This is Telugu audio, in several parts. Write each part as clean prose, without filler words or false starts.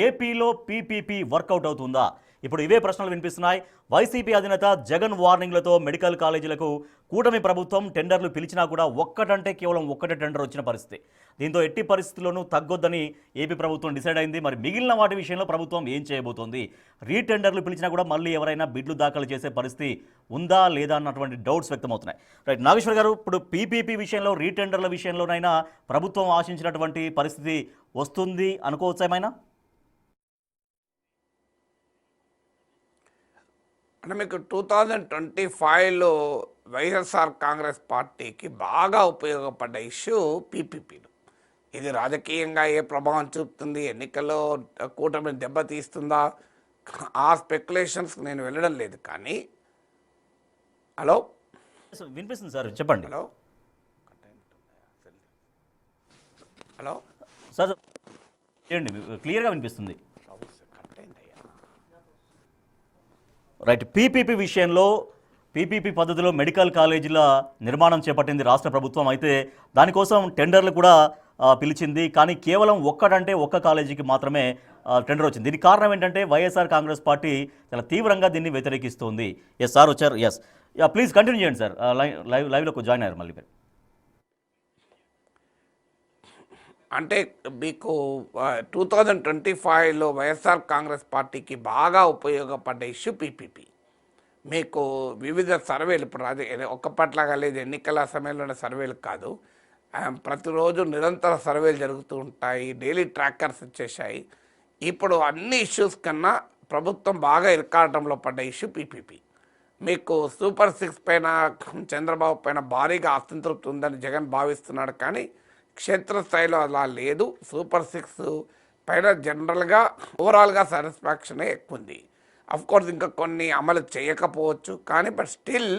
ఏపీలో పీపీపీ వర్కౌట్ అవుతుందా? ఇప్పుడు ఇవే ప్రశ్నలు వినిపిస్తున్నాయి. వైసీపీ అధినేత జగన్ వార్నింగ్లతో మెడికల్ కాలేజీలకు కూటమి ప్రభుత్వం టెండర్లు పిలిచినా కూడా ఒక్కటంటే కేవలం ఒక్కటే టెండర్ వచ్చిన పరిస్థితి. దీంతో ఎట్టి పరిస్థితుల్లోనూ తగ్గొద్దని ఏపీ ప్రభుత్వం డిసైడ్ అయింది. మరి మిగిలిన వాటి విషయంలో ప్రభుత్వం ఏం చేయబోతోంది? రీటెండర్లు పిలిచినా కూడా మళ్ళీ ఎవరైనా బిడ్లు దాఖలు చేసే పరిస్థితి ఉందా లేదా అన్నటువంటి డౌట్స్ వ్యక్తమవుతున్నాయి. రైట్, నాగేశ్వర్ గారు, ఇప్పుడు పీపీపీ విషయంలో రీటెండర్ల విషయంలోనైనా ప్రభుత్వం ఆశించినటువంటి పరిస్థితి వస్తుంది అనుకోవచ్చా ఏమైనా? అంటే మీకు 2025లో వైఎస్ఆర్ కాంగ్రెస్ పార్టీకి బాగా ఉపయోగపడ్డ ఇష్యూ పీపీపీలు. ఇది రాజకీయంగా ఏ ప్రభావం చూపుతుంది, ఎన్నికల్లో కూటమిని దెబ్బతీస్తుందా, ఆ స్పెక్యులేషన్స్ నేను వెళ్ళడం లేదు. కానీ హలో వినిపిస్తుంది సార్, చెప్పండి. హలో హలో సార్ చేయండి, క్లియర్గా వినిపిస్తుంది. రైట్, పీపీపీ విషయంలో పీపీపీ పద్ధతిలో మెడికల్ కాలేజీల నిర్మాణం చేపట్టింది రాష్ట్ర ప్రభుత్వం. అయితే దానికోసం టెండర్లు కూడా పిలిచింది. కానీ కేవలం ఒక్క కాలేజీకి మాత్రమే టెండర్ వచ్చింది. దీనికి కారణం ఏంటంటే వైఎస్ఆర్ కాంగ్రెస్ పార్టీ చాలా తీవ్రంగా దీన్ని వ్యతిరేకిస్తోంది. ఎస్ సార్ వచ్చారు. ఎస్, ప్లీజ్ కంటిన్యూ చేయండి సార్. లైవ్లోకి జాయిన్ అయ్యారు మళ్ళీ. అంటే మీకు 2025లో వైఎస్ఆర్ కాంగ్రెస్ పార్టీకి బాగా ఉపయోగపడ్డ ఇష్యూ పీపీపీ. మీకు వివిధ సర్వేలు, ఇప్పుడు అది ఒక్కపట్లాగా లేదు, ఎన్నికల సమయంలోనే సర్వేలు కాదు, ప్రతిరోజు నిరంతర సర్వేలు జరుగుతూ ఉంటాయి, డైలీ ట్రాకర్స్ వచ్చేసాయి. ఇప్పుడు అన్ని ఇష్యూస్ కన్నా ప్రభుత్వం బాగా ఇరకాటంలో పడ్డ ఇష్యూ పీపీపీ. మీకు సూపర్ 6 పైన చంద్రబాబు పైన భారీగా అసంతృప్తి ఉందని జగన్ భావిస్తున్నాడు. కానీ క్షేత్రస్థాయిలో అలా లేదు. సూపర్ 6 పైన జనరల్గా ఓవరాల్గా సాటిస్ఫాక్షనే ఎక్కువ ఉంది. అఫ్కోర్స్ ఇంకా కొన్ని అమలు చేయకపోవచ్చు, కానీ బట్ స్టిల్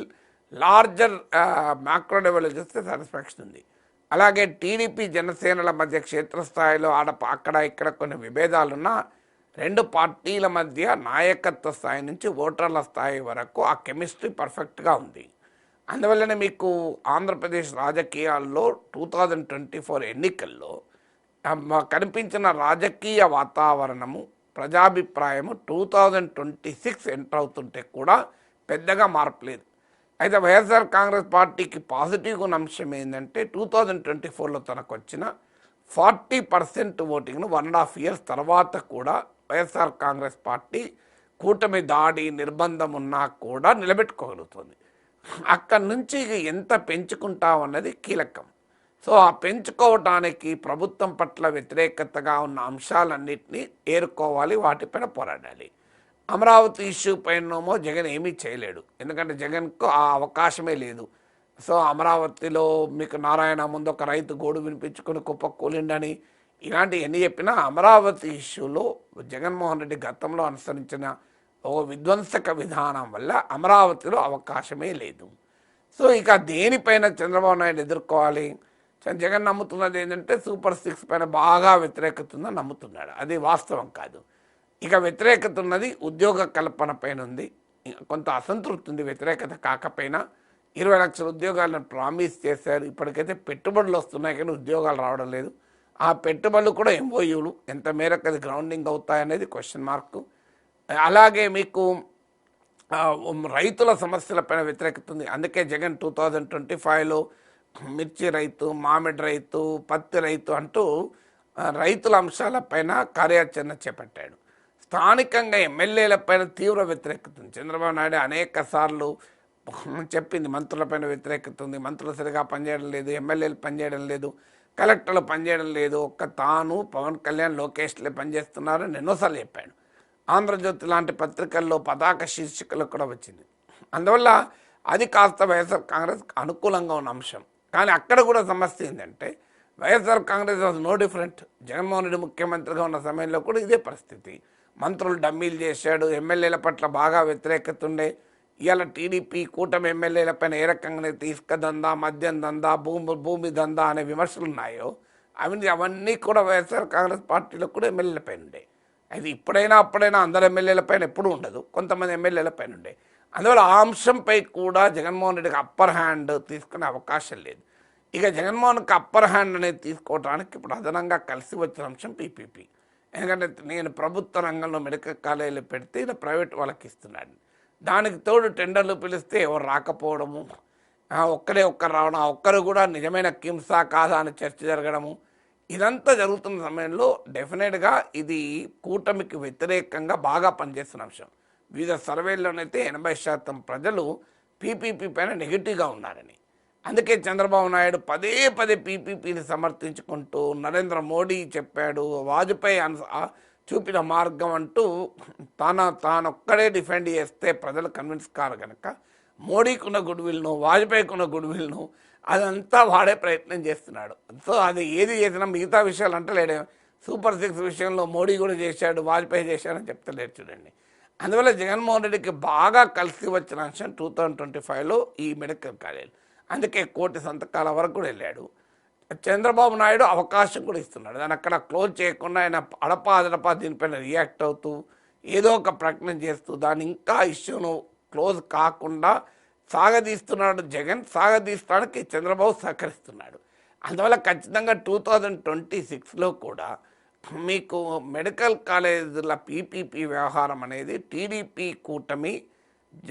లార్జర్ మ్యాక్రో లెవెల్లో చూస్తే సాటిస్ఫాక్షన్ ఉంది. అలాగే టీడీపీ జనసేనల మధ్య క్షేత్రస్థాయిలో అక్కడ ఇక్కడ కొన్ని విభేదాలున్నా రెండు పార్టీల మధ్య నాయకత్వ స్థాయి నుంచి ఓటర్ల స్థాయి వరకు ఆ కెమిస్ట్రీ పర్ఫెక్ట్గా ఉంది. అందువల్లనే మీకు ఆంధ్రప్రదేశ్ రాజకీయాల్లో 2024 ఎన్నికల్లో కనిపించిన రాజకీయ వాతావరణము, ప్రజాభిప్రాయము 2026 ఎంటర్ అవుతుంటే కూడా పెద్దగా మార్పు లేదు. అయితే వైఎస్ఆర్ కాంగ్రెస్ పార్టీకి పాజిటివ్గా ఉన్న అంశం ఏంటంటే 2024లో తనకు వచ్చిన 40% ఓటింగ్ను 1.5 years తర్వాత కూడా వైఎస్ఆర్ కాంగ్రెస్ పార్టీ కూటమి దాడి నిర్బంధం ఉన్నా కూడా నిలబెట్టుకోగలుగుతుంది. అక్కడి నుంచి ఎంత పెంచుకుంటామన్నది కీలకం. సో ఆ పెంచుకోవటానికి ప్రభుత్వం పట్ల వ్యతిరేకతగా ఉన్న అంశాలన్నింటినీ ఏరుకోవాలి, వాటిపైన పోరాడాలి. అమరావతి ఇష్యూ పైనేమో జగన్ ఏమీ చేయలేడు, ఎందుకంటే జగన్కు ఆ అవకాశమే లేదు. సో అమరావతిలో మీకు నారాయణ ముందు ఒక రైతు గోడు వినిపించుకుని కుప్పకూలిండని ఇలాంటి ఎన్ని చెప్పినా అమరావతి ఇష్యూలో జగన్మోహన్ రెడ్డి గతంలో అనుసరించిన ఓ విధ్వంసక విధానం వల్ల అమరావతిలో అవకాశమే లేదు. సో ఇక దేనిపైన చంద్రబాబు నాయుడు ఎదుర్కోవాలి? జగన్ నమ్ముతున్నది ఏంటంటే సూపర్ 6 పైన బాగా వ్యతిరేకత ఉందని నమ్ముతున్నాడు. అది వాస్తవం కాదు. ఇక వ్యతిరేకత ఉన్నది ఉద్యోగ కల్పన పైన ఉంది. కొంత అసంతృప్తి ఉంది వ్యతిరేకత కాకపోయినా. 20 లక్షల ఉద్యోగాలను ప్రామిస్ చేశారు. ఇప్పటికైతే పెట్టుబడులు వస్తున్నాయి కానీ ఉద్యోగాలు రావడం లేదు. ఆ పెట్టుబడులు కూడా ఎంఓయూలు ఎంత మేరకు అది గ్రౌండింగ్ అవుతాయనేది క్వశ్చన్ మార్కు. అలాగే మీకు రైతుల సమస్యలపైన వ్యతిరేకత ఉంది. అందుకే జగన్ 2025లో మిర్చి రైతు, మామిడి రైతు, పత్తి రైతు అంటూ రైతుల అంశాలపైన కార్యాచరణ చేపట్టాడు. స్థానికంగా ఎమ్మెల్యేలపైన తీవ్ర వ్యతిరేకత ఉంది. చంద్రబాబు నాయుడు అనేక సార్లు చెప్పింది మంత్రులపైన వ్యతిరేకత ఉంది, మంత్రులు సరిగా పనిచేయడం లేదు, ఎమ్మెల్యేలు పనిచేయడం లేదు, కలెక్టర్లు పనిచేయడం లేదు, ఒక్క తాను పవన్ కళ్యాణ్ లోకేష్లే పనిచేస్తున్నారని ఎన్నోసార్లు చెప్పాడు. ఆంధ్రజ్యోతి లాంటి పత్రికల్లో పతాక శీర్షికలు కూడా వచ్చింది. అందువల్ల అది కాస్త వైఎస్ఆర్ కాంగ్రెస్ అనుకూలంగా ఉన్న అంశం. కానీ అక్కడ కూడా సమస్య ఏంటంటే YSR Congress was no different. Jaganmohan Reddy ముఖ్యమంత్రిగా ఉన్న సమయంలో కూడా ఇదే పరిస్థితి. మంత్రులు డమ్మీలు చేశాడు, ఎమ్మెల్యేల పట్ల బాగా వ్యతిరేకత ఉండే. ఇవాళ టీడీపీ కూటమి ఎమ్మెల్యేలపైన ఏ రకంగా ఇసుక దందా, మద్యం దందా, భూమి దందా అనే విమర్శలు ఉన్నాయో అవన్నీ కూడా వైఎస్ఆర్ కాంగ్రెస్ పార్టీలో కూడా ఎమ్మెల్యేలపైన ఉండే. అది అప్పుడైనా అందరు ఎమ్మెల్యేలపైన ఎప్పుడూ ఉండదు, కొంతమంది ఎమ్మెల్యేలపైన ఉండే. అందువల్ల ఆ అంశంపై కూడా జగన్మోహన్ రెడ్డికి అప్పర్ హ్యాండ్ తీసుకునే అవకాశం లేదు. ఇక జగన్మోహన్కి అప్పర్ హ్యాండ్ అనేది తీసుకోవడానికి ఇప్పుడు అదనంగా కలిసి వచ్చిన అంశం పీపీపీ. ఎందుకంటే నేను ప్రభుత్వ రంగంలో మెడికల్ కాలేజీలు పెడితే ఈయన ప్రైవేట్ వాళ్ళకి ఇస్తున్నాడు. దానికి తోడు టెండర్లు పిలిస్తే ఎవరు రాకపోవడము, ఒక్కరు రావడం, ఆ ఒక్కరు కూడా నిజమైన కిమ్సా కాదా అని చర్చ జరగడము, ఇదంతా జరుగుతున్న సమయంలో డెఫినెట్గా ఇది కూటమికి వ్యతిరేకంగా బాగా పనిచేస్తున్న అంశం. వివిధ సర్వేల్లోనైతే 80% ప్రజలు పీపీపీ పైన నెగిటివ్గా ఉన్నారని. అందుకే చంద్రబాబు నాయుడు పదే పదే పీపీపీని సమర్థించుకుంటూ నరేంద్ర మోడీ చెప్పాడు, వాజ్పేయి చూపిన మార్గం అంటూ తానొక్కడే డిఫెండ్ చేస్తే ప్రజలు కన్విన్స్ కారు కనుక మోడీకి ఉన్న గుడ్విల్ను, వాజ్పేయికి ఉన్న గుడ్విల్ను అదంతా వాడే ప్రయత్నం చేస్తున్నాడు. సో అది ఏది చేసినా మిగతా విషయాలు అంటలేడు. సూపర్ 6 విషయంలో మోడీ కూడా చేశాడు, వాజ్పేయి చేశాడని చెప్తలేడు చూడండి. అందువల్ల జగన్మోహన్ రెడ్డికి బాగా కలిసి వచ్చిన అంశం 2025లో ఈ మెడికల్ కాలేజ్. అందుకే 1 కోటి సంతకాల వరకు కూడా వెళ్ళాడు. చంద్రబాబు నాయుడు అవకాశం కూడా ఇస్తున్నాడు. దాన్ని అక్కడ క్లోజ్ చేయకుండా ఆయన అడపా దీనిపైన రియాక్ట్ అవుతూ ఏదో ఒక ప్రకటన చేస్తూ దాన్ని ఇంకా ఇష్యూను క్లోజ్ కాకుండా సాగదీస్తున్నాడు. జగన్ సాగదీస్తానికి చంద్రబాబు సహకరిస్తున్నాడు. అందువల్ల ఖచ్చితంగా 2026లో కూడా మీకు మెడికల్ కాలేజీల పీపీపీ వ్యవహారం అనేది టీడీపీ కూటమి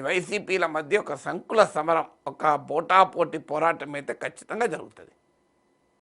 వైసీపీల మధ్య ఒక సంకుల సమరం, ఒక పోటాపోటీ పోరాటం అయితే ఖచ్చితంగా జరుగుతుంది.